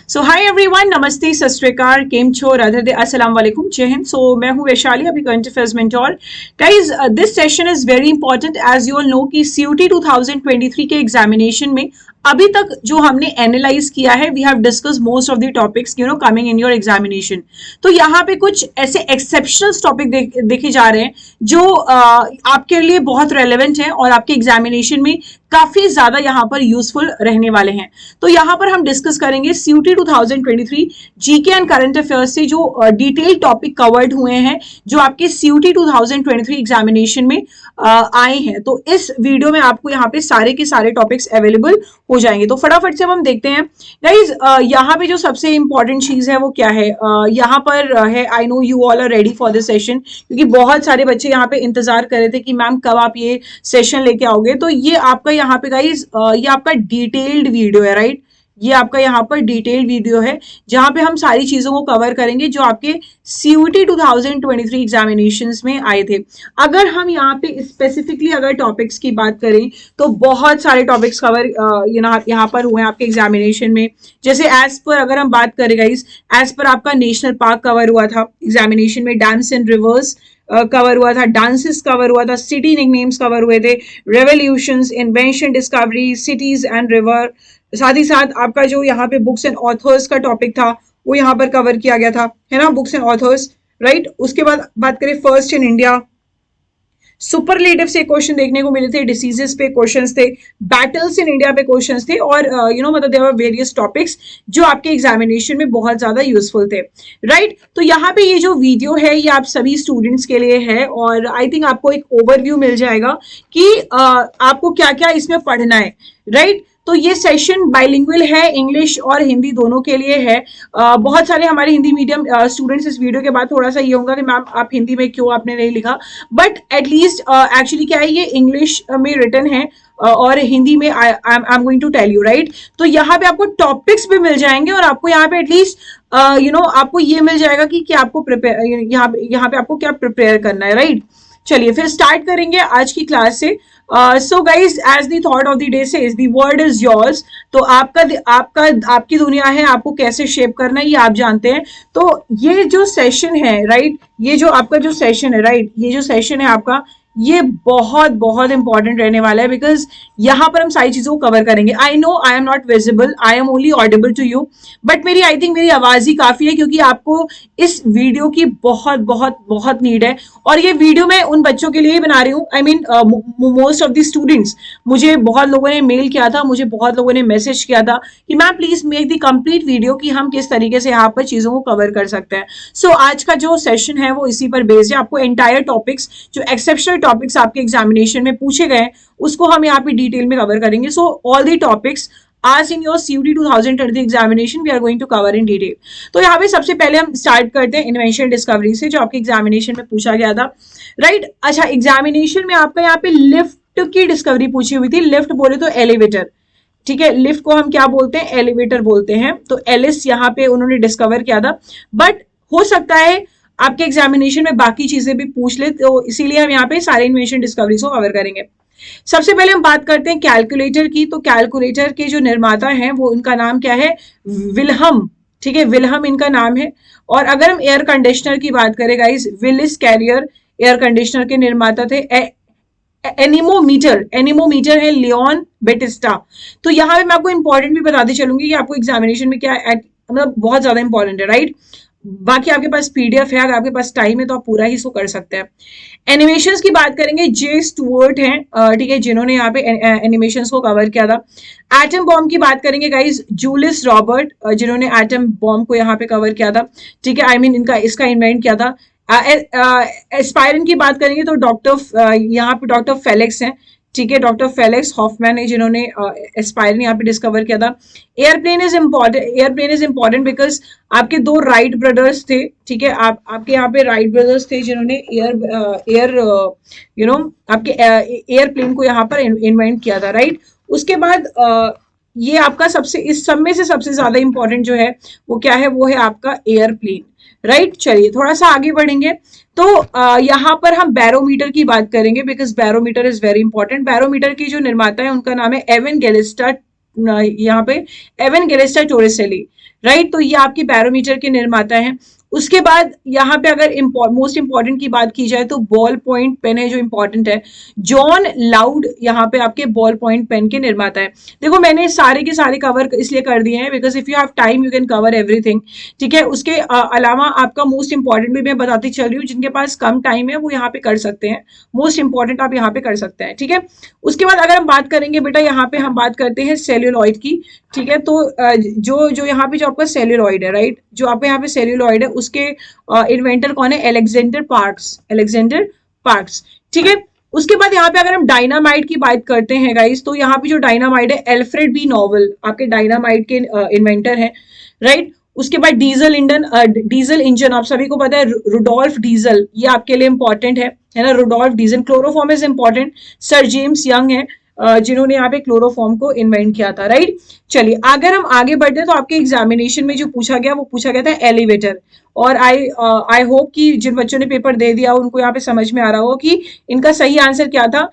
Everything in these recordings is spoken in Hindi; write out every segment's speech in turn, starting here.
सो हाय एवरीवन, नमस्ते, सत श्री अकाल, केम छो, राधे राधे, अस्सलाम वालेकुम, जय हिंद। सो मैं हूँ वैशाली, अभी current affairs mentor. Guys, this session is very important as you all know कि सीयूटी 2023 के एग्जामिनेशन में अभी तक जो हमने एनालाइज किया है, we have discuss most of the topics coming in your examination. तो यहाँ पे कुछ ऐसे एक्सेप्शनल टॉपिक देखे जा रहे हैं जो आपके लिए बहुत रेलेवेंट है और आपके एग्जामिनेशन में काफी ज्यादा यहाँ पर यूजफुल रहने वाले हैं। तो यहाँ पर हम डिस्कस करेंगे CUET 2023 GK and current affairs से जो डिटेल टॉपिक कवर्ड हुए हैं जो आपके सीयूटी 2023 एग्जामिनेशन में आए हैं। तो इस वीडियो में आपको यहाँ पे सारे के सारे टॉपिक्स अवेलेबल हो जाएंगे। तो फटाफट से हम देखते हैं गाइज। यहाँ पे जो सबसे इंपॉर्टेंट चीज है वो क्या है, यहाँ पर है, I know you all are ready for this session, क्योंकि बहुत सारे बच्चे यहाँ पे इंतजार कर रहे थे कि मैम कब आप ये सेशन लेके आओगे। तो ये आपका यहाँ पे गाइज ये आपका डिटेल्ड वीडियो है, राइट। ये आपका यहाँ पर डिटेल्ड वीडियो है जहां पे हम सारी चीजों को कवर करेंगे जो आपके सीयूटी 2023 एग्जामिनेशंस में आए थे। अगर हम यहाँ पे स्पेसिफिकली अगर टॉपिक्स की बात करें तो बहुत सारे टॉपिक्स कवर यहाँ पर हुए हैं आपके एग्जामिनेशन में। जैसे एज पर अगर हम बात करें गाइस, एज पर आपका नेशनल पार्क कवर हुआ था एग्जामिनेशन में, डैम्स एंड रिवर्स कवर हुआ था, डांसेस कवर हुआ था, सिटी निकनेम्स कवर हुए थे, revolutions, invention, discovery, cities and river. साथ ही साथ आपका जो यहाँ पे बुक्स एंड ऑथर्स का टॉपिक था वो यहाँ पर कवर किया गया था, है ना, बुक्स एंड ऑथर्स, राइट। उसके बाद बात करें फर्स्ट इन इंडिया, सुपरलेटिव से क्वेश्चन देखने को मिले थे, डिसीजेस पे क्वेश्चंस थे, बैटल्स इन इंडिया पे क्वेश्चंस थे, और मतलब देयर वर वेरियस टॉपिक्स जो आपके एग्जामिनेशन में बहुत ज्यादा यूजफुल थे, राइट। तो यहाँ पे ये जो वीडियो है ये आप सभी स्टूडेंट्स के लिए है और आई थिंक आपको एक ओवरव्यू मिल जाएगा कि आपको क्या क्या इसमें पढ़ना है, राइट। तो ये सेशन बाइलिंगुअल है, इंग्लिश और हिंदी दोनों के लिए है। बहुत सारे हमारे हिंदी मीडियम स्टूडेंट्स इस वीडियो के बाद थोड़ा सा ये होगा कि मैम आप हिंदी में क्यों आपने नहीं लिखा, बट एटलीस्ट एक्चुअली क्या है, ये इंग्लिश में रिटन है और हिंदी में I am going to tell you, right. तो यहाँ पे आपको टॉपिक्स भी मिल जाएंगे और आपको यहाँ पे एटलीस्ट आपको ये मिल जाएगा कि आपको प्रिपेयर यहाँ पे आपको क्या प्रिपेयर करना है, राइट। चलिए फिर स्टार्ट करेंगे आज की क्लास से। So guys, as the thought of the day says, the world is yours. तो आपकी दुनिया है, आपको कैसे शेप करना है ये आप जानते हैं। तो ये जो सेशन है, राइट, ये जो आपका जो सेशन है, राइट, ये जो सेशन है आपका, ये बहुत बहुत इंपॉर्टेंट रहने वाला है बिकॉज यहाँ पर हम सारी चीजों को कवर करेंगे। I know I am not visible, I am only audible to you, but मेरी आई थिंक मेरी आवाज ही काफी है क्योंकि आपको इस वीडियो की बहुत बहुत बहुत नीड है। और ये वीडियो मैं उन बच्चों के लिए ही बना रही हूँ, I mean most of the students. मुझे बहुत लोगों ने मेल किया था, मुझे बहुत लोगों ने मैसेज किया था कि ma'am please make the complete video कि हम किस तरीके से यहाँ पर चीजों को कवर कर सकते हैं। सो आज का जो सेशन है वो इसी पर बेस्ड है। आपको एंटायर टॉपिक्स जो एक्सेप्शनल टॉपिक्स आपके एग्जामिनेशन में पूछे गए उसको हम यहाँ पे डिटेल में कवर करेंगे। सो ऑल दी टॉपिक्स आज in your CUET 2023 examination we are going to cover in detail. तो यहाँ पे सबसे पहले हम स्टार्ट करते हैं इन्वेंशन डिस्कवरी से जो आपके एग्जामिनेशन में पूछा गया था, राइट। अच्छा, एग्जामिनेशन में आपका यहाँ पे लिफ्ट की डिस्कवरी पूछी हुई थी। लिफ्ट बोले तो एलिवेटर, ठीक है, लिफ्ट को हम क्या बोलते हैं, एलिवेटर बोलते हैं। तो एलिस यहाँ पे उन्होंने डिस्कवर किया था, बट हो सकता है आपके एग्जामिनेशन में बाकी चीजें भी पूछ ले, तो इसीलिए हम यहाँ पे सारे इन्वेंशन डिस्कवरीज को कवर करेंगे। सबसे पहले हम बात करते हैं कैलकुलेटर की। तो कैलकुलेटर के जो निर्माता हैं वो उनका नाम क्या है, विल्हम, ठीक है, विल्हम इनका नाम है। और अगर हम एयर कंडीशनर की बात करें guys, Willis Carrier air conditioner के निर्माता थे। एनीमोमीटर है लियोन बेटिस्टा। तो यहाँ पे मैं आपको इंपॉर्टेंट भी बताते चलूंगी कि आपको एग्जामिनेशन में क्या मतलब बहुत ज्यादा इंपॉर्टेंट है, राइट। बाकी आपके पास पीडीएफ है, अगर आपके पास टाइम है तो आप पूरा ही इसको कर सकते हैं। एनिमेशंस की बात करेंगे, जे स्टुअर्ट हैं, ठीक है, जिन्होंने यहाँ पे एनिमेशंस को कवर किया था। एटम बॉम्ब की बात करेंगे गाइस, जूलियस रॉबर्ट, जिन्होंने एटम बॉम्ब को यहाँ पे कवर किया था, ठीक है, आई मीन इसका इन्वेंट किया था। एस्पायरन की बात करेंगे तो यहाँ पे डॉक्टर फेलिक्स हैं, ठीक है, डॉक्टर फेलिक्स हॉफमैन है जिन्होंने एस्पायरन यहाँ पे डिस्कवर किया था। एयरप्लेन इज इंपॉर्टेंट बिकॉज आपके दो राइट ब्रदर्स थे, ठीक है, आपके यहाँ पे राइट ब्रदर्स थे जिन्होंने आपके एयरप्लेन को यहाँ पर इन्वेंट किया था, राइट। उसके बाद ये आपका इस सब में से सबसे ज्यादा इंपॉर्टेंट जो है वो क्या है, वो है आपका एयरप्लेन, राइट। चलिए थोड़ा सा आगे बढ़ेंगे तो यहाँ पर हम बैरोमीटर की बात करेंगे because barometer is very important. Barometer की जो निर्माता है उनका नाम है एवन गैलिस्टा यहाँ पे एवेनगेलिस्टा टोरिसेली, राइट। तो ये आपके बैरोमीटर के निर्माता हैं। उसके बाद यहाँ पे अगर मोस्ट इंपॉर्टेंट की बात की जाए तो बॉल पॉइंट पेन है जो इंपॉर्टेंट है। जॉन लाउड यहाँ पे आपके बॉल पॉइंट पेन के निर्माता है। देखो मैंने सारे के सारे कवर इसलिए कर दिए हैं because if you have time you can cover everything, ठीक है। उसके अलावा आपका मोस्ट इंपॉर्टेंट भी मैं बताती चल रही हूँ, जिनके पास कम टाइम है वो यहाँ पे कर सकते हैं, मोस्ट इंपॉर्टेंट आप यहाँ पे कर सकते हैं, ठीक है। उसके बाद अगर हम बात करेंगे बेटा, यहाँ पे हम बात करते हैं सेल्यूलॉइड की, ठीक है। तो जो जो यहाँ पे जो आपका सेल्यूलॉइड है, राइट, जो आपका यहाँ पे सेल्यूलॉइड है उसके इन्वेंटर कौन है? अलेक्जेंडर पार्क्स, अलेक्जेंडर पार्क्स, ठीक है। उसके बाद यहाँ पे अगर हम डायनामाइट की बात करते हैं गाइस, तो यहाँ पे जो डायनामाइट है एल्फ्रेड बी नोबल आपके डायनामाइट के इन्वेंटर हैं, राइट। उसके बाद डीजल इंजन आप सभी को पता है, रुडोल्फ डीजल, ये आपके लिए इंपॉर्टेंट है ना, Rudolf Diesel. Chloroform is important, Sir James Young है जिन्होंने यहाँ पे क्लोरोफॉर्म को इन्वेंट किया था, राइट। चलिए अगर हम आगे बढ़ते हैं तो आपके एग्जामिनेशन में जो पूछा गया वो पूछा गया था एलिवेटर। और आई होप कि जिन बच्चों ने पेपर दे दिया उनको यहाँ पे समझ में आ रहा हो कि इनका सही आंसर क्या था।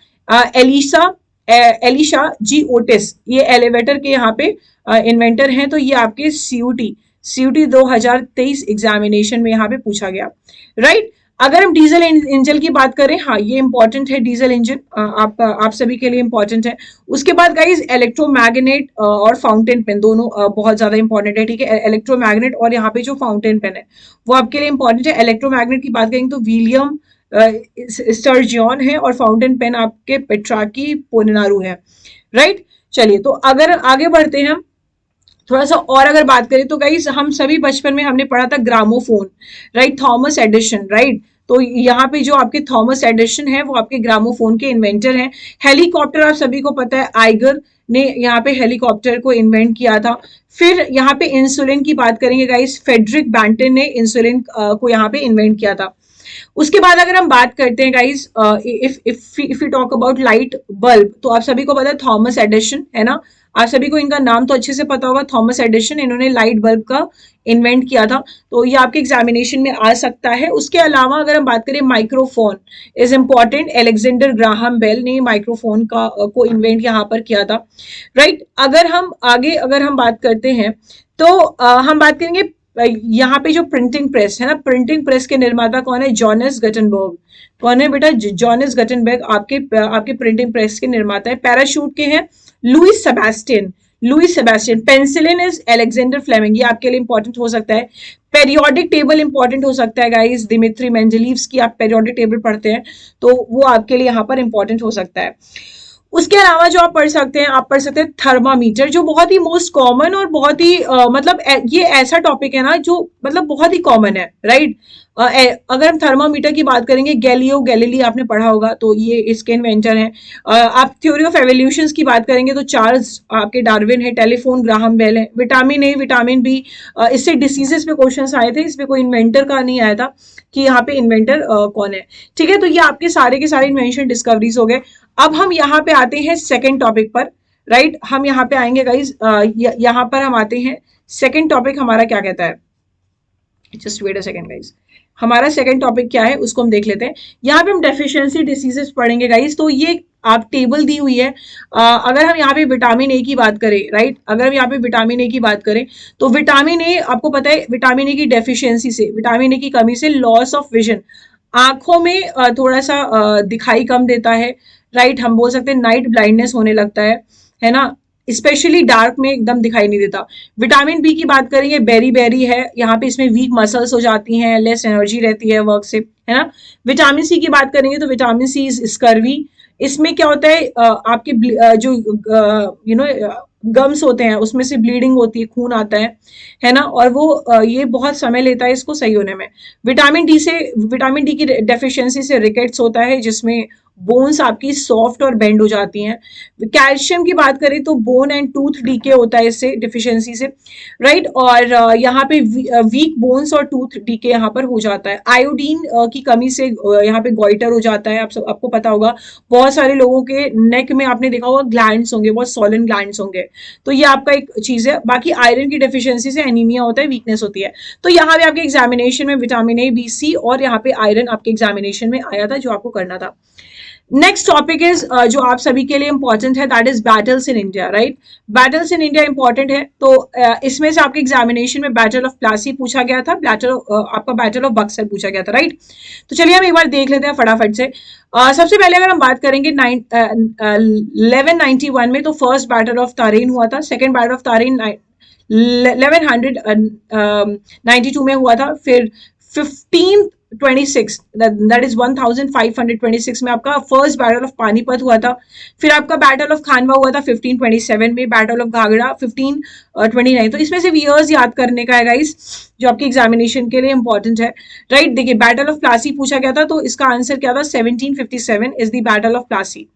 एलिशा जी ओटिस ये एलिवेटर के यहाँ पे इन्वेंटर हैं। तो ये आपके सीयूटी 2023 एग्जामिनेशन में यहाँ पे पूछा गया, राइट। अगर हम डीजल इंजन की बात करें, हाँ ये इंपॉर्टेंट है, डीजल इंजन आप सभी के लिए इंपॉर्टेंट है। उसके बाद गाइज इलेक्ट्रोमैग्नेट और फाउंटेन पेन दोनों बहुत ज्यादा इंपॉर्टेंट है, ठीक है। इलेक्ट्रोमैग्नेट और यहाँ पे जो फाउंटेन पेन है वो आपके लिए इंपॉर्टेंट है। इलेक्ट्रोमैग्नेट की बात करेंगे तो विलियम स्टर्जियन है और फाउंटेन पेन आपके पेट्राकी पोलिनारू है, राइट। चलिए तो अगर आगे बढ़ते हैं हम थोड़ा सा और अगर बात करें तो गाइस हम सभी बचपन में हमने पढ़ा था gramophone, right, Thomas Edison, right. तो यहाँ पे जो आपके थॉमस एडिशन है वो आपके ग्रामोफोन के इन्वेंटर हैं। हेलीकॉप्टर आप सभी को पता है, आइगर ने यहाँ पे हेलीकॉप्टर को इन्वेंट किया था। फिर यहाँ पे इंसुलिन की बात करेंगे गाइस, फेडरिक बैंटन ने इंसुलिन को यहाँ पे इन्वेंट किया था। उसके बाद अगर हम बात करते हैं guys, if you talk about light bulb, तो आप सभी को पता है थॉमस एडिशन, है ना। आप सभी को इनका नाम तो अच्छे से पता होगा, थॉमस एडिशन, इन्होंने लाइट बल्ब का इन्वेंट किया था। तो ये आपके एग्जामिनेशन में आ सकता है। उसके अलावा अगर हम बात करें microphone is important, Alexander Graham Bell ने माइक्रोफोन को इन्वेंट यहाँ पर किया था, राइट। अगर हम बात करते हैं तो हम बात करेंगे यहाँ पे जो प्रिंटिंग प्रेस है ना, प्रिंटिंग प्रेस के निर्माता कौन है? Johannes Gutenberg. कौन है बेटा? जॉनस गटनबर्ग आपके प्रिंटिंग प्रेस के निर्माता है। पैराशूट के हैं Louis Sebastian. Penicillin is Alexander Fleming, ये आपके लिए इंपॉर्टेंट हो सकता है। पेरियोडिक टेबल इंपॉर्टेंट हो सकता है गाइस, दिमित्री मेंडेलीव्स की आप पेरियोडिक टेबल पढ़ते हैं तो वो आपके लिए यहाँ पर इंपॉर्टेंट हो सकता है। उसके अलावा जो आप पढ़ सकते हैं थर्मामीटर, जो बहुत ही मोस्ट कॉमन और बहुत ही मतलब ये ऐसा टॉपिक है ना जो मतलब बहुत ही कॉमन है, राइट। अगर हम थर्मामीटर की बात करेंगे, गैलियो गैलीली आपने पढ़ा होगा, तो ये इसके इन्वेंटर हैं। आप थ्योरी ऑफ एवोल्यूशन की बात करेंगे तो चार्ल्स आपके डार्विन है। टेलीफोन ग्राहम बेल है। विटामिन ए विटामिन बी, इससे डिसीजेस पे क्वेश्चंस आए थे, इस पे कोई इन्वेंटर का नहीं आया था कि यहाँ पे इन्वेंटर कौन है, ठीक है। तो ये आपके सारे के सारे इन्वेंशन डिस्कवरीज हो गए। अब हम यहाँ पे आते हैं सेकेंड टॉपिक पर, राइट। हम यहाँ पे आएंगे गाइज, यहाँ पर हम आते हैं सेकेंड टॉपिक हमारा क्या कहता है। Just wait a second guys, हमारा सेकंड टॉपिक क्या है उसको हम देख लेते हैं। यहाँ पे हम डेफिशिएंसी डिसीजेस पढ़ेंगे गाइस। तो ये आप टेबल दी हुई है। अगर हम यहाँ पे विटामिन ए की बात करें, राइट, अगर हम यहाँ पे विटामिन ए की बात करें तो विटामिन ए आपको पता है, विटामिन ए की डेफिशिएंसी से, विटामिन ए की कमी से लॉस ऑफ विजन, आंखों में थोड़ा सा दिखाई कम देता है, राइट। हम बोल सकते हैं नाइट ब्लाइंडनेस होने लगता है ना, स्पेशली डार्क में एकदम दिखाई नहीं देता। विटामिन बी की बात करेंगे, बेरी है, यहाँ पे इसमें वीक मसल्स हो जाती हैं, लेस एनर्जी रहती है वर्क से, है ना। विटामिन सी की बात करेंगे तो विटामिन सी इज स्कर्वी। इसमें क्या होता है, आपके जो गम्स होते हैं उसमें से ब्लीडिंग होती है, खून आता है ना, और वो ये बहुत समय लेता है इसको सही होने में। विटामिन डी की डेफिशिएंसी से रिकेट्स होता है, जिसमें बोन्स आपकी सॉफ्ट और बेंड हो जाती हैं। कैल्शियम की बात करें तो बोन एंड टूथ डीके होता है इससे, डिफिशियंसी से, राइट। और यहाँ पे वीक बोन्स और टूथ डीके यहाँ पर हो जाता है। आयोडीन की कमी से यहाँ पे गॉइटर हो जाता है। आपको पता होगा बहुत सारे लोगों के नेक में आपने देखा होगा ग्लैंड्स होंगे, बहुत सॉलिन ग्लैंड्स होंगे, तो ये आपका एक चीज है। बाकी आयरन की डेफिशिएंसी से एनीमिया होता है, वीकनेस होती है। तो यहाँ पे आपके एग्जामिनेशन में विटामिन ए बी सी और यहाँ पे आयरन आपके एग्जामिनेशन में आया था जो आपको करना था। नेक्स्ट टॉपिक इज जो आप सभी के लिए इंपॉर्टेंट है, that is battles in India, right. Battles in India important है, तो इसमें से आपके एग्जामिनेशन में बैटल ऑफ प्लासी पूछा गया था, आपका बैटल ऑफ बक्सर पूछा गया था, राइट। तो चलिए हम एक बार देख लेते हैं फटाफट से। सबसे पहले अगर हम बात करेंगे 1191 में, तो फर्स्ट बैटल ऑफ तारीन हुआ था। सेकेंड बैटल ऑफ तारीन 1192 में हुआ था। फिर 1526 दैट इज 1526 में आपका फर्स्ट बैटल ऑफ पानीपत हुआ था। फिर आपका बैटल ऑफ खानवा हुआ था 1527 में। Battle of Ghaghra 1529। तो इसमें सिर्फ ईयर्स याद करने का है गाइस, जो आपके एग्जामिनेशन के लिए इंपॉर्टेंट है, राइट। देखिए बैटल ऑफ प्लासी पूछा गया था, तो इसका आंसर क्या था, 1757 is the battle of Plassey,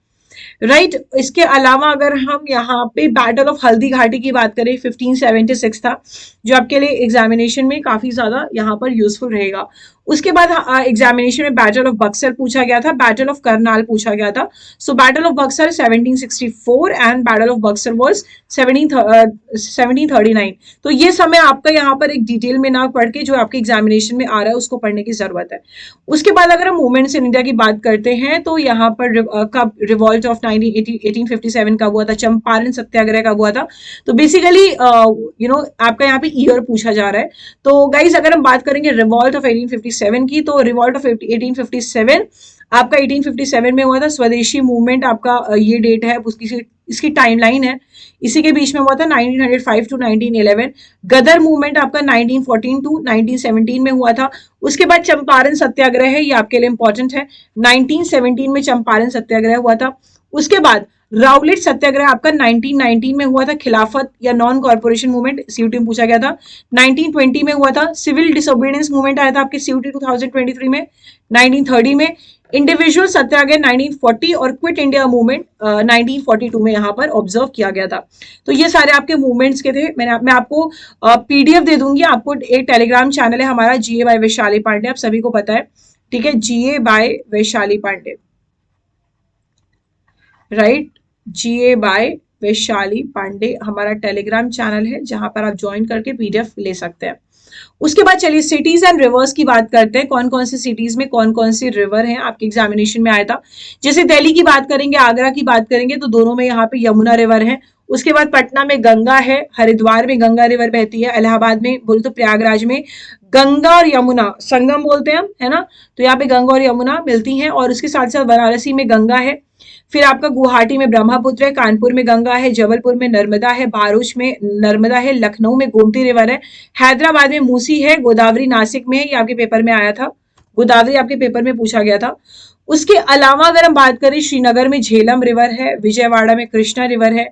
right. इसके अलावा अगर हम यहाँ पे बैटल ऑफ हल्दी घाटी की बात करें, 1576 था, जो आपके लिए एग्जामिनेशन में काफी ज्यादा यहाँ पर यूजफुल रहेगा। उसके बाद एग्जामिनेशन में बैटल ऑफ बक्सर पूछा गया था, बैटल ऑफ करनाल पूछा गया था। सो battle of Buxar 1764 and battle of Buxar was 1739। तो ये समय आपका यहाँ पर एक डिटेल में ना पढ़ के जो आपके एग्जामिनेशन में आ रहा है उसको पढ़ने की जरूरत है। उसके बाद अगर हम मूवमेंट्स इन इंडिया की बात करते हैं, तो यहाँ पर कब रिवॉल्ट ऑफ 1857 कब हुआ था, चंपारण सत्याग्रह कब हुआ था। तो बेसिकली आपका यहाँ पे ईयर पूछा जा रहा है। तो गाइज अगर हम बात करेंगे रिवॉल्ट ऑफ 1857 की, तो रिवॉल्ट ऑफ 1857 आपका 1857 में हुआ था। स्वदेशी मूवमेंट आपका ये डेट है, इसकी टाइमलाइन है, इसी के बीच में हुआ था 1905 टू 1911। गदर मूवमेंट आपका 1914 टू 1917 में हुआ था। उसके बाद चंपारण सत्याग्रह है, ये आपके लिए इंपॉर्टेंट है, 1917 में चंपारण सत्याग्रह हुआ था। उसके बाद राउलेट सत्याग्रह आपका 1919 में हुआ था। खिलाफत या नॉन कॉर्पोरेशन मूवमेंट सीयूटी में पूछा गया था, 1920 में हुआ था। सिविल डिसोबीडियंस मूवमेंट आया था आपके सीयूटी 2023 में 1930 में। इंडिविजुअल सत्याग्रह 1940 और क्विट इंडिया मूवमेंट 1942 में यहाँ पर ऑब्जर्व किया गया था। तो ये सारे आपके मूवमेंट्स के थे। मैं आपको पीडीएफ दे दूंगी। आपको एक टेलीग्राम चैनल है हमारा, जीए बाय वैशाली पांडे, आप सभी को पता है, ठीक है, जीए बाय वैशाली पांडे, राइट। जीए बाय वैशाली पांडे हमारा टेलीग्राम चैनल है, जहां पर आप ज्वाइन करके पीडीएफ ले सकते हैं। उसके बाद चलिए सिटीज एंड रिवर्स की बात करते हैं। कौन कौन सी सिटीज में कौन कौन सी रिवर हैं, आपके एग्जामिनेशन में आया था। जैसे दिल्ली की बात करेंगे, आगरा की बात करेंगे, तो दोनों में यहाँ पे यमुना रिवर है। उसके बाद पटना में गंगा है, हरिद्वार में गंगा रिवर बहती है, इलाहाबाद में बोले तो प्रयागराज में गंगा और यमुना संगम बोलते हैं हम, है ना। तो यहाँ पे गंगा और यमुना मिलती हैं। और उसके साथ साथ वाराणसी में गंगा है। फिर आपका गुवाहाटी में ब्रह्मपुत्र है, कानपुर में गंगा है, जबलपुर में नर्मदा है, भारूच में नर्मदा है, लखनऊ में गोमती रिवर है, हैदराबाद में मूसी है, गोदावरी नासिक में है, ये आपके पेपर में आया था, गोदावरी आपके पेपर में पूछा गया था। उसके अलावा अगर हम बात करें, श्रीनगर में झेलम रिवर है, विजयवाड़ा में कृष्णा रिवर है,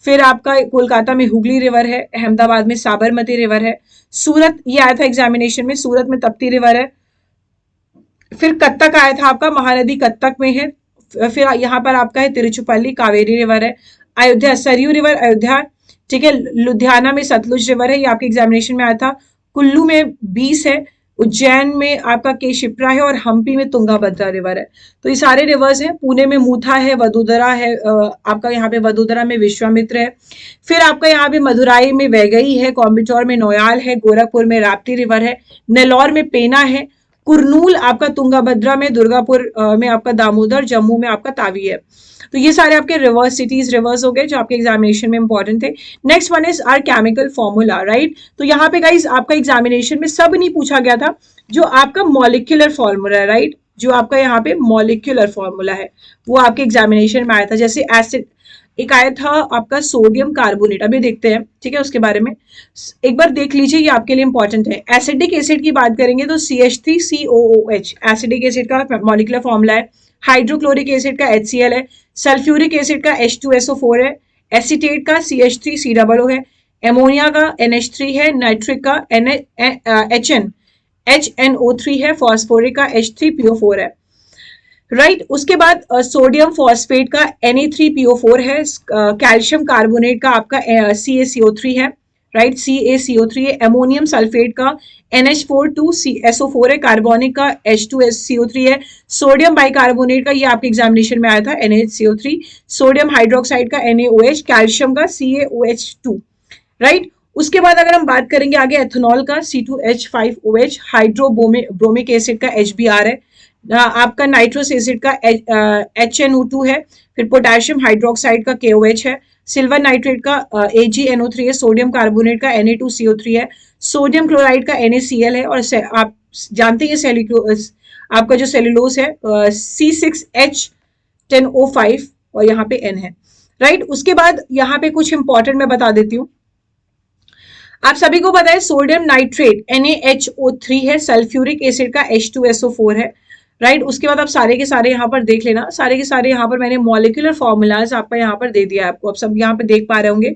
फिर आपका कोलकाता में हुगली रिवर है, अहमदाबाद में साबरमती रिवर है, सूरत ये आया था एग्जामिनेशन में, सूरत में तप्ती रिवर है। फिर कत्तक आया था आपका, महानदी कत्तक में है। फिर यहाँ पर आपका है तिरुचिपल्ली, कावेरी रिवर है। अयोध्या सरयू रिवर अयोध्या, ठीक है। लुधियाना में सतलुज रिवर है, ये आपके एग्जामिनेशन में आया था। कुल्लू में 20 है, उज्जैन में आपका के शिप्रा है, और हम्पी में तुंगाभद्रा रिवर है। तो ये सारे रिवर्स हैं। पुणे में मूथा है, वडोदरा है, आपका यहाँ पे वडोदरा में विश्वामित्र है। फिर आपका यहाँ पे मदुराई में वैगई है, कोयम्बटूर में नोयाल है, गोरखपुर में राप्ती रिवर है, नेल्लौर में पेना है, कुरनूल आपका तुंगाभद्रा में, दुर्गापुर में आपका दामोदर, जम्मू में आपका तावी है। तो ये सारे आपके रिवर्स सिटीज रिवर्स हो गए जो आपके एग्जामिनेशन में इंपॉर्टेंट थे। Next one is our chemical formula, right. तो यहाँ पे गाइज आपका एग्जामिनेशन में सब नहीं पूछा गया था, जो आपका मॉलिक्यूलर फॉर्मूला है, राइट, जो आपका यहाँ पे मॉलिक्यूलर फॉर्मूला है वो आपके एग्जामिनेशन में आया था। जैसे एसिड एक आया था आपका सोडियम कार्बोनेट, अभी देखते हैं, ठीक है, उसके बारे में एक बार देख लीजिए, ये आपके लिए इंपॉर्टेंट है। एसिडिक एसिड की बात करेंगे तो CH3COOH एसिडिक एसिड का मॉलिक्यूलर फॉर्मूला है। हाइड्रोक्लोरिक एसिड का HCl है, सल्फ्यूरिक एसिड का H2SO4 है, एसीटेट का CH3COO है, एमोनिया का NH3 है, नाइट्रिक का HNO3 है, फॉस्फोरिक का H3PO4 है, राइट। उसके बाद सोडियम फॉस्फेट का Na3PO4 है, कैल्शियम कार्बोनेट का आपका CaCO3 है, राइट, CaCO3 है, एमोनियम सल्फेट का NH4 है, कार्बोनिक का H2CO3 है, सोडियम बाइकार्बोनेट का ये आपके एग्जामिनेशन में आया था NaCO3, सोडियम हाइड्रोक्साइड का NaOH, कैल्शियम का CaOH2, राइट। उसके बाद अगर हम बात करेंगे आगे एथेनॉल का C2H5OH, हाइड्रोब्रोमिक एसिड का HBr है, आपका नाइट्रस एसिड का HNO2 है, फिर पोटेशियम हाइड्रोक्साइड का KOH है, सिल्वर नाइट्रेट का AgNO3 है, सोडियम कार्बोनेट का Na2CO3 है, सोडियम क्लोराइड का NaCl है, और आप जानते हैं आपका जो सेलुलोज है C6H10O5 और यहाँ पे N है, राइट। उसके बाद यहाँ पे कुछ इंपॉर्टेंट मैं बता देती हूँ। आप सभी को पता है सोडियम नाइट्रेट NaHO3 है, सल्फ्यूरिक एसिड का H2SO4 है, राइट। उसके बाद आप सारे के सारे यहाँ पर देख लेना, सारे के सारे यहाँ पर मैंने मॉलिक्यूलर फॉर्मूलाज आपका यहाँ पर दे दिया है आपको, आप सब यहाँ पर देख पा रहे होंगे,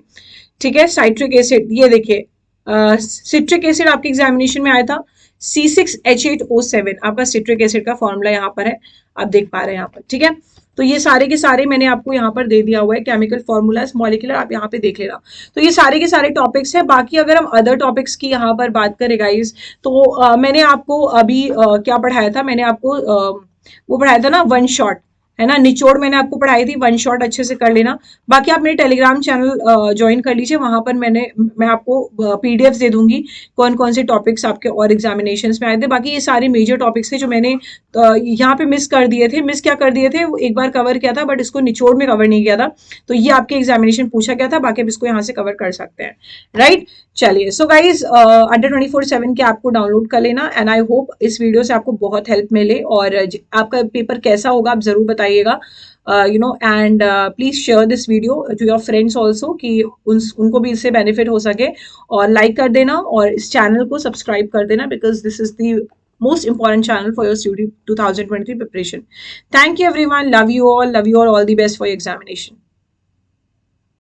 ठीक है। साइट्रिक एसिड, ये देखिए सिट्रिक एसिड आपके एग्जामिनेशन में आया था C6H8O7, आपका सिट्रिक एसिड का फॉर्मूला यहाँ पर है, आप देख पा रहे हैं यहाँ पर, ठीक है। तो ये सारे के सारे मैंने आपको यहाँ पर दे दिया हुआ है, केमिकल फॉर्मूलाज मॉलिक्यूलर, आप यहाँ पे देख लेना। तो ये सारे के सारे टॉपिक्स हैं। बाकी अगर हम अदर टॉपिक्स की यहाँ पर बात करें गाइस, तो मैंने आपको अभी क्या पढ़ाया था, मैंने आपको वो पढ़ाया था ना वन शॉट, है ना, निचोड़ मैंने आपको पढ़ाई थी, वन शॉट अच्छे से कर लेना। बाकी आप मेरे टेलीग्राम चैनल ज्वाइन कर लीजिए, वहां पर मैं आपको PDFs दे दूंगी कौन कौन से टॉपिक्स आपके और एग्जामिनेशंस में आए थे। बाकी ये सारे मेजर टॉपिक्स थे जो मैंने यहाँ पे मिस कर दिए थे। मिस क्या कर दिए थे, वो एक बार कवर किया था बट इसको निचोड़ में कवर नहीं किया था, तो ये आपके एग्जामिनेशन पूछा गया था, बाकी आप इसको यहाँ से कवर कर सकते हैं, राइट। चलिए, सो गाइज अंडर 24/7 के आपको डाउनलोड कर लेना, एंड आई होप इस वीडियो से आपको बहुत हेल्प मिले, और आपका पेपर कैसा होगा आप जरूर बताइएगा, and please share this video to your friends also, कि उनको भी इससे बेनिफिट हो सके, और लाइक कर देना और इस चैनल को सब्सक्राइब कर देना, because this is the most important channel for your CUET 2023 preparation. Thank you everyone. Love you all. Love you all. All the best for your examination.